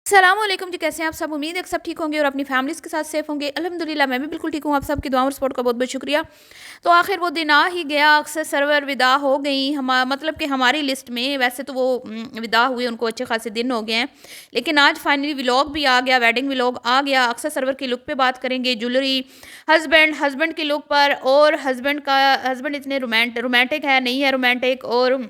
सलामुअलैकुम जी, कैसे हैं आप सब। उम्मीद है कि सब ठीक होंगे और अपनी फैमिलीज़ के साथ सेफ होंगे। अल्हम्दुलिल्लाह मैं भी बिल्कुल ठीक हूँ। आप सबकी दुआ और सपोर्ट का बहुत बहुत शुक्रिया। तो आखिर वो दिन आ ही गया, अक्सर सरवर विदा हो गई। मतलब कि हमारी लिस्ट में वैसे तो वो विदा हुए, उनको अच्छे खासे दिन हो गए हैं, लेकिन आज फाइनली व्लॉग भी आ गया, वेडिंग व्लॉग आ गया। अक्सर सरवर की लुक पे बात करेंगे, ज्वेलरी, हस्बैंड की लुक पर, और हस्बैंड इतने रोमांटिक है नहीं है रोमांटिक, और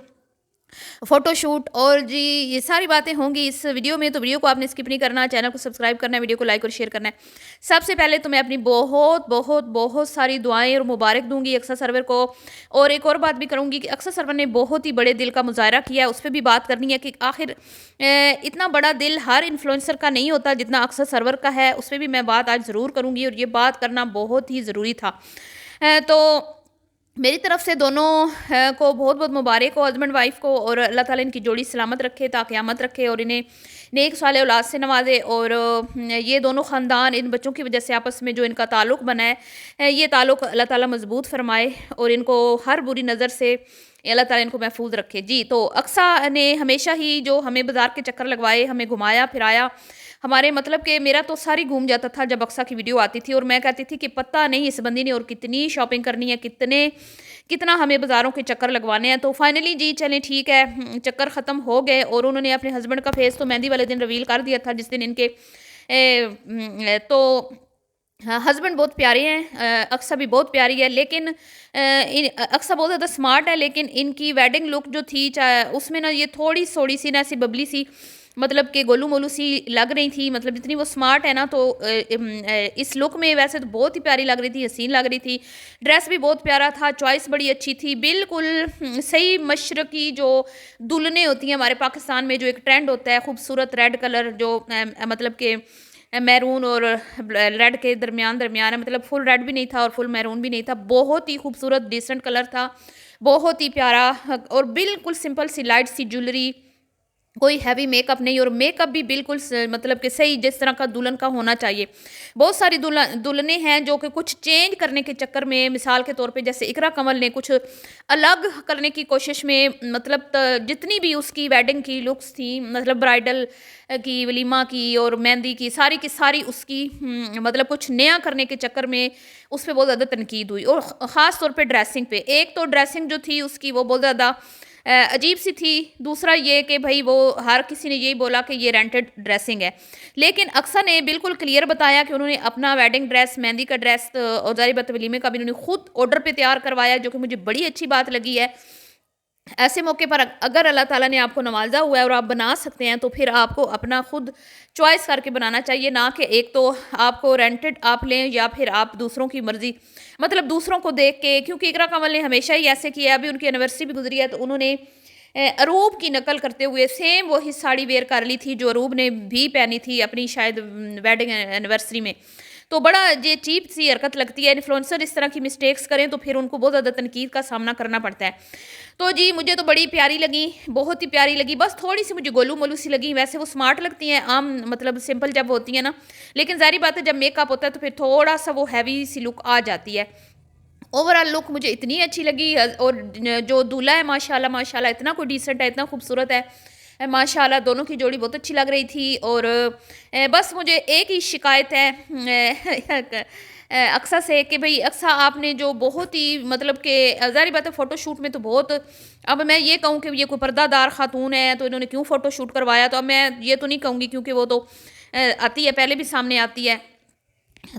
फोटोशूट, और जी ये सारी बातें होंगी इस वीडियो में। तो वीडियो को आपने स्किप नहीं करना, चैनल को सब्सक्राइब करना है, वीडियो को लाइक और शेयर करना है। सबसे पहले तो मैं अपनी बहुत बहुत बहुत सारी दुआएं और मुबारक दूंगी अक्सर सरवर को। और एक और बात भी करूंगी कि अक्सर सरवर ने बहुत ही बड़े दिल का मुजाहरा किया है, उस पर भी बात करनी है कि आखिर इतना बड़ा दिल हर इन्फ्लुएंसर का नहीं होता जितना अक्सर सरवर का है। उस पर भी मैं बात आज ज़रूर करूंगी, और ये बात करना बहुत ही ज़रूरी था। तो मेरी तरफ से दोनों को बहुत बहुत मुबारक हो, हस्बैंड वाइफ को, और अल्लाह ताला इनकी जोड़ी सलामत रखे, ताक़यामत रखे, और इन्हें नेक साले औलाद से नवाजे। और ये दोनों ख़ानदान इन बच्चों की वजह से आपस में जो इनका ताल्लुक़ बना है, ये ताल्लुक़ अल्लाह ताला मज़बूत फरमाए, और इनको हर बुरी नज़र से अल्लाह ताला इनको महफूज रखे। जी, तो अक्सा ने हमेशा ही जो हमें बाज़ार के चक्कर लगवाए, हमें घुमाया फिराया, हमारे मतलब कि मेरा तो सारी घूम जाता था जब अक्सा की वीडियो आती थी, और मैं कहती थी कि पता नहीं इस बंदी ने और कितनी शॉपिंग करनी है, कितना हमें बाज़ारों के चक्कर लगवाने हैं। तो फाइनली जी चलें ठीक है, चक्कर ख़त्म हो गए, और उन्होंने अपने हस्बैंड का फेस तो मेहंदी वाले दिन रिवील कर दिया था, जिस दिन इनके तो हाँ, हस्बैंड बहुत प्यारे हैं, अक्सा भी बहुत प्यारी है, लेकिन अक्सा बहुत ज़्यादा स्मार्ट है, लेकिन इनकी वेडिंग लुक जो थी उसमें ना ये थोड़ी थोड़ी सी ना ऐसी बबली सी, मतलब कि गोलू मोलू सी लग रही थी। मतलब जितनी वो स्मार्ट है ना, तो इस लुक में वैसे तो बहुत ही प्यारी लग रही थी, हसीन लग रही थी। ड्रेस भी बहुत प्यारा था, चॉइस बड़ी अच्छी थी, बिल्कुल सही मशरकी जो दुल्हनें होती हैं हमारे पाकिस्तान में, जो एक ट्रेंड होता है खूबसूरत रेड कलर, जो मतलब कि मैरून और रेड के दरमियान दरमियान है, मतलब फुल रेड भी नहीं था और फुल मैरून भी नहीं था, बहुत ही खूबसूरत डिसेंट कलर था, बहुत ही प्यारा। और बिल्कुल सिंपल सी लाइट सी ज्वेलरी, कोई हैवी मेकअप नहीं, और मेकअप भी बिल्कुल मतलब कि सही जिस तरह का दुल्हन का होना चाहिए। बहुत सारी दुल्हनें हैं जो कि कुछ चेंज करने के चक्कर में, मिसाल के तौर पे जैसे इकरा कंवल ने कुछ अलग करने की कोशिश में, मतलब जितनी भी उसकी वेडिंग की लुक्स थी, मतलब ब्राइडल की, वलीमा की और मेहंदी की सारी उसकी मतलब कुछ नया करने के चक्कर में उस पर बहुत ज़्यादा तनकीद हुई, और ख़ास तौर पे ड्रेसिंग पे। एक तो ड्रेसिंग जो थी उसकी वो बहुत ज़्यादा अजीब सी थी, दूसरा ये कि भाई वो हर किसी ने यही बोला कि ये रेंटेड ड्रेसिंग है, लेकिन अक्सर ने बिल्कुल क्लियर बताया कि उन्होंने अपना वेडिंग ड्रेस, मेहंदी का ड्रेस और ज़ाहिर बात है वलीमे का भी उन्होंने खुद ऑर्डर पे तैयार करवाया, जो कि मुझे बड़ी अच्छी बात लगी है। ऐसे मौके पर अगर अल्लाह ताला ने आपको नवाजा हुआ है और आप बना सकते हैं, तो फिर आपको अपना खुद चॉइस करके बनाना चाहिए, ना कि एक तो आपको रेंटेड आप लें या फिर आप दूसरों की मर्जी, मतलब दूसरों को देख के। क्योंकि इकरा कंवल ने हमेशा ही ऐसे किया, अभी उनकी एनिवर्सरी भी गुजरी है, तो उन्होंने अरूब की नकल करते हुए सेम वही साड़ी वेयर कर ली थी जो अरूब ने भी पहनी थी अपनी शायद वेडिंग एनिवर्सरी में। तो बड़ा ये चीप सी हरकत लगती है, इन्फ्लुएंसर इस तरह की मिस्टेक्स करें तो फिर उनको बहुत ज़्यादा तनकीद का सामना करना पड़ता है। तो जी मुझे तो बड़ी प्यारी लगी, बहुत ही प्यारी लगी, बस थोड़ी सी मुझे गोलू मोलू सी लगी। वैसे वो स्मार्ट लगती हैं आम, मतलब सिंपल जब होती है ना, लेकिन ज़ाहिर बात है जब मेकअप होता है तो फिर थोड़ा सा वो हैवी सी लुक आ जाती है। ओवरऑल लुक मुझे इतनी अच्छी लगी, और जो दूल्हा है माशाल्लाह माशाल्लाह इतना कोई डिसेंट है, इतना खूबसूरत है, माशाल्लाह दोनों की जोड़ी बहुत अच्छी लग रही थी। और बस मुझे एक ही शिकायत है अक्सा से कि भाई अक्सा आपने जो बहुत ही मतलब कि ज़ाहिर बात है फ़ोटोशूट में तो बहुत, अब मैं ये कहूँ कि ये कोई पर्दादार खातून है तो इन्होंने क्यों फ़ोटोशूट करवाया, तो अब मैं ये तो नहीं कहूँगी क्योंकि वो तो आती है, पहले भी सामने आती है।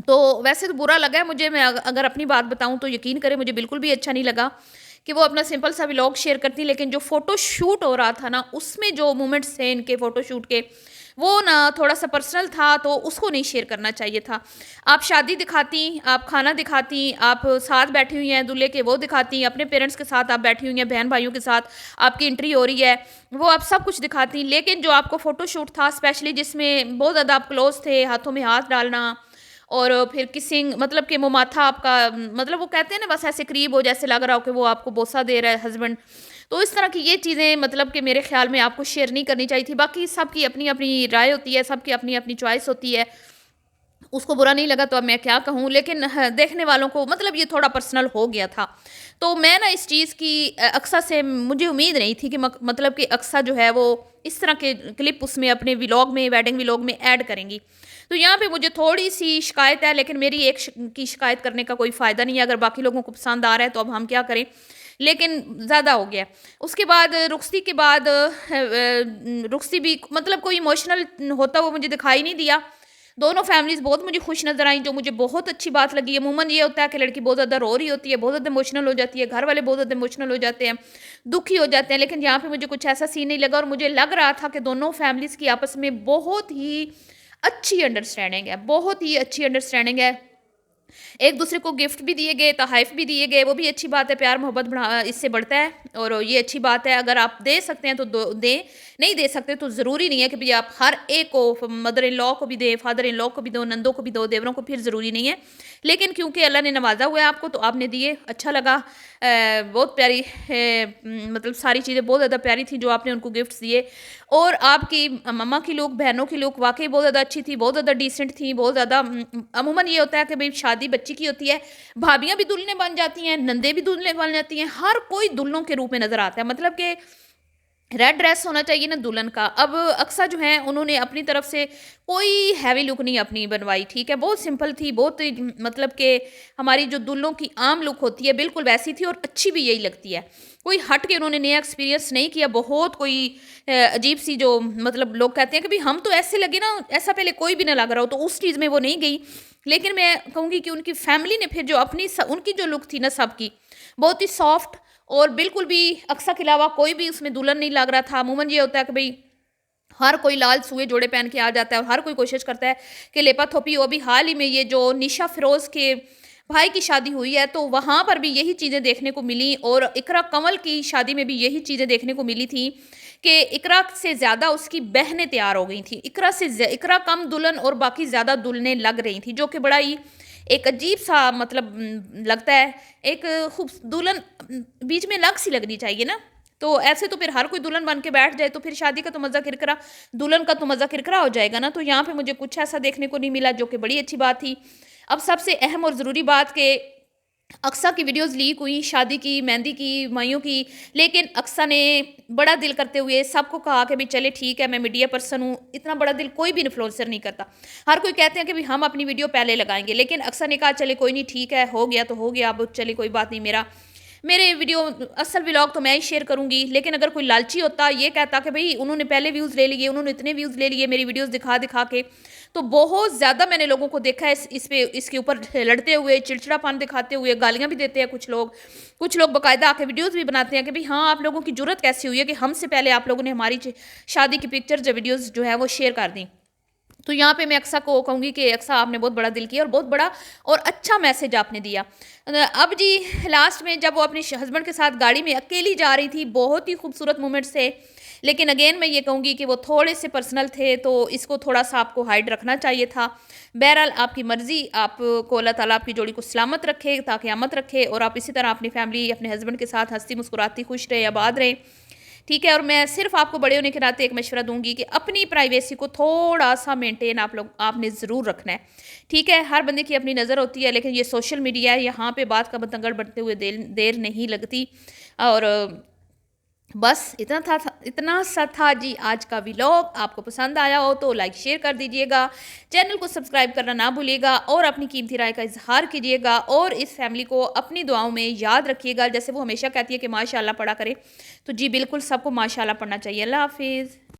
तो वैसे तो बुरा लगा है मुझे, मैं अगर अपनी बात बताऊँ तो यकीन करें मुझे बिल्कुल भी अच्छा नहीं लगा कि वो अपना सिंपल सा व्लॉग शेयर करती, लेकिन जो फ़ोटो शूट हो रहा था ना, उसमें जो मोमेंट्स थे इनके फ़ोटो शूट के, वो ना थोड़ा सा पर्सनल था, तो उसको नहीं शेयर करना चाहिए था। आप शादी दिखाती, आप खाना दिखाती, आप साथ बैठी हुई हैं दूल्हे के वो दिखाती, अपने पेरेंट्स के साथ आप बैठी हुई हैं, बहन भाइयों के साथ आपकी एंट्री हो रही है, वो आप सब कुछ दिखाती। लेकिन जो आपको फ़ोटो शूट था स्पेशली, जिसमें बहुत ज़्यादा आप क्लोज थे, हाथों में हाथ डालना और फिर किसिंग, मतलब कि मुमाथा आपका, मतलब वो कहते हैं ना बस ऐसे करीब हो जैसे लग रहा हो कि वो आपको बोसा दे रहा है हस्बैंड। तो इस तरह की ये चीज़ें मतलब कि मेरे ख्याल में आपको शेयर नहीं करनी चाहिए थी। बाकी सबकी अपनी अपनी राय होती है, सबकी अपनी अपनी चॉइस होती है, उसको बुरा नहीं लगा तो अब मैं क्या कहूँ, लेकिन देखने वालों को मतलब ये थोड़ा पर्सनल हो गया था। तो मैं ना इस चीज़ की अक्सा से मुझे उम्मीद नहीं थी कि मतलब कि अक्सा जो है वो इस तरह के क्लिप उसमें अपने व्लॉग में, वेडिंग व्लॉग में ऐड करेंगी। तो यहाँ पे मुझे थोड़ी-सी शिकायत है, लेकिन मेरी एक की शिकायत करने का कोई फ़ायदा नहीं है। अगर बाकी लोगों को पसंद आ रहा है तो अब हम क्या करें? लेकिन ज़्यादा हो गया। उसके बाद रुखसती के बाद रुखसती भी मतलब कोई इमोशनल होता हुआ मुझे दिखाई नहीं दिया। दोनों फैमिलीज़ बहुत मुझे खुश नज़र आईं, जो मुझे बहुत अच्छी बात लगी। अमूमन ये होता है कि लड़की बहुत ज़्यादा रो रही होती है, बहुत ज़्यादा इमोशनल हो जाती है, घर वाले बहुत ज़्यादा इमोशनल हो जाते हैं, दुखी हो जाते हैं, लेकिन यहाँ पे मुझे कुछ ऐसा सीन नहीं लगा और मुझे लग रहा था कि दोनों फैमिलीज़ की आपस में बहुत ही अच्छी अंडरस्टैंडिंग है, बहुत ही अच्छी अंडरस्टैंडिंग है। एक दूसरे को गिफ्ट भी दिए गए, तोहफ़े भी दिए गए, वो भी अच्छी बात है, प्यार मोहब्बत इससे बढ़ता है और ये अच्छी बात है। अगर आप दे सकते हैं तो दें, नहीं दे सकते तो ज़रूरी नहीं है कि भई आप हर एक को मदर इन लॉ को भी दें, फादर इन लॉ को भी दो, नंदों को भी दो, देवरों को, फिर ज़रूरी नहीं है। लेकिन क्योंकि अल्लाह ने नवाज़ा हुआ है आपको तो आपने दिए, अच्छा लगा। बहुत प्यारी मतलब सारी चीज़ें बहुत ज़्यादा प्यारी थी जो आपने उनको गिफ्ट्स दिए और आपकी मम्मा की लुक, बहनों की लुक वाक़ई बहुत ज़्यादा अच्छी थी, बहुत ज़्यादा डिसेंट थी, बहुत ज़्यादा अमूमन ये होता है कि भई शादी बच्ची की होती है, भाभियाँ भी दुल्हनें बन जाती हैं, नंदें भी दुल्हनें बन जाती हैं, हर कोई दुल्हनों के रूप में नज़र आता है। मतलब कि रेड ड्रेस होना चाहिए ना दुल्हन का। अब अक्सा जो है उन्होंने अपनी तरफ से कोई हैवी लुक नहीं अपनी बनवाई, ठीक है? बहुत सिंपल थी, बहुत मतलब कि हमारी जो दुल्हनों की आम लुक होती है बिल्कुल वैसी थी और अच्छी भी यही लगती है। कोई हट के उन्होंने नया एक्सपीरियंस नहीं किया, बहुत कोई अजीब-सी जो मतलब लोग कहते हैं कि भई हम तो ऐसे लगे ना, ऐसा पहले कोई भी ना लग रहा हो, तो उस चीज़ में वो नहीं गई। लेकिन मैं कहूँगी कि उनकी फैमिली ने फिर जो अपनी उनकी जो लुक थी ना सबकी, बहुत ही सॉफ्ट और बिल्कुल भी अक्सा के अलावा कोई भी उसमें दुल्हन नहीं लग रहा था। अमूमन ये होता है कि भई हर कोई लाल सूए जोड़े पहन के आ जाता है और हर कोई कोशिश करता है कि लेपा-थोपी हो। अभी हाल ही में ये जो निशा फ़िरोज़ के भाई की शादी हुई है, तो वहाँ पर भी यही चीज़ें देखने को मिली और इकरा कंवल की शादी में भी यही चीज़ें देखने को मिली थी कि इकरा से ज़्यादा उसकी बहनें तैयार हो गई थीं। इकरा कम दुल्हन और बाकी ज़्यादा दुल्हनें लग रही थीं, जो कि बड़ा ही एक अजीब-सा मतलब लगता है। एक दुल्हन बीच में अलग-सी लगनी चाहिए ना। तो ऐसे तो फिर हर कोई दुल्हन बन के बैठ जाए तो फिर शादी का तो मज़ा किरकिरा, दुल्हन का तो मज़ा किरकिरा हो जाएगा ना। तो यहाँ पे मुझे कुछ ऐसा देखने को नहीं मिला जो कि बड़ी अच्छी बात थी। अब सबसे अहम और ज़रूरी बात कि अक्सा की वीडियोज़ लीक हुई, शादी की, मेहंदी की, माइयों की, लेकिन अक्सा ने बड़ा दिल करते हुए सबको कहा कि भई चले ठीक है, मैं मीडिया पर्सन हूँ, इतना बड़ा दिल कोई भी इन्फ्लुएंसर नहीं करता। हर कोई कहते हैं कि भई हम अपनी वीडियो पहले लगाएँगे, लेकिन अक्सा ने कहा चले कोई नहीं ठीक है, हो गया तो हो गया, अब चले कोई बात नहीं मेरे वीडियो असल व्लॉग तो मैं ही शेयर करूँगी, लेकिन अगर कोई लालची होता, ये कहता कि भई उन्होंने पहले व्यूज़ ले लिए, उन्होंने इतने व्यूज़ ले लिए मेरी वीडियोज़ दिखा-दिखा के, तो बहुत ज़्यादा मैंने लोगों को देखा है इसके ऊपर लड़ते हुए, चिड़चिड़ापन दिखाते हुए, गालियाँ भी देते हैं कुछ लोग। कुछ लोग बाकायदा आके वीडियोज़ भी बनाते हैं कि भई हाँ, आप लोगों की जुर्रत कैसे हुई है कि हमसे पहले आप लोगों ने हमारी शादी की पिक्चर्स या वीडियोज़ जो है वो शेयर कर दी। तो यहाँ पे मैं अक्सा को कहूँगी कि अक्सा आपने बहुत बड़ा दिल किया और बहुत बड़ा और अच्छा मैसेज आपने दिया। अब जी लास्ट में जब वो अपने हस्बैंड के साथ गाड़ी में अकेली जा रही थी, बहुत ही खूबसूरत मोमेंट्स थे। लेकिन अगेन मैं ये कहूँगी कि वो थोड़े से पर्सनल थे, तो इसको थोड़ा-सा आपको हाइड रखना चाहिए था। बहरहाल आपकी मर्ज़ी, आपको अल्लाह ताला आपकी जोड़ी को सलामत रखे, ता क़यामत रखे और आप इसी तरह अपनी फैमिली, अपने हस्बैंड के साथ हँसती मुस्कुराती खुश रहें, आबाद रहें। ठीक है, और मैं सिर्फ आपको बड़े होने के नाते एक मशवरा दूँगी कि अपनी प्राइवेसी को थोड़ा-सा मेंटेन आपने ज़रूर रखना है। ठीक है, हर बंदे की अपनी नज़र होती है, लेकिन ये सोशल मीडिया है, यहाँ पे बात का बतंगड़ बढ़ते हुए देर नहीं लगती। और बस इतना सा था जी आज का व्लॉग। आपको पसंद आया हो तो लाइक शेयर कर दीजिएगा, चैनल को सब्सक्राइब करना ना भूलिएगा और अपनी कीमती राय का इज़हार कीजिएगा और इस फैमिली को अपनी दुआओं में याद रखिएगा। जैसे वो हमेशा कहती है कि माशाअल्लाह पढ़ा करें, तो जी बिल्कुल सबको माशाअल्लाह पढ़ना चाहिए। अल्लाह हाफ़िज़।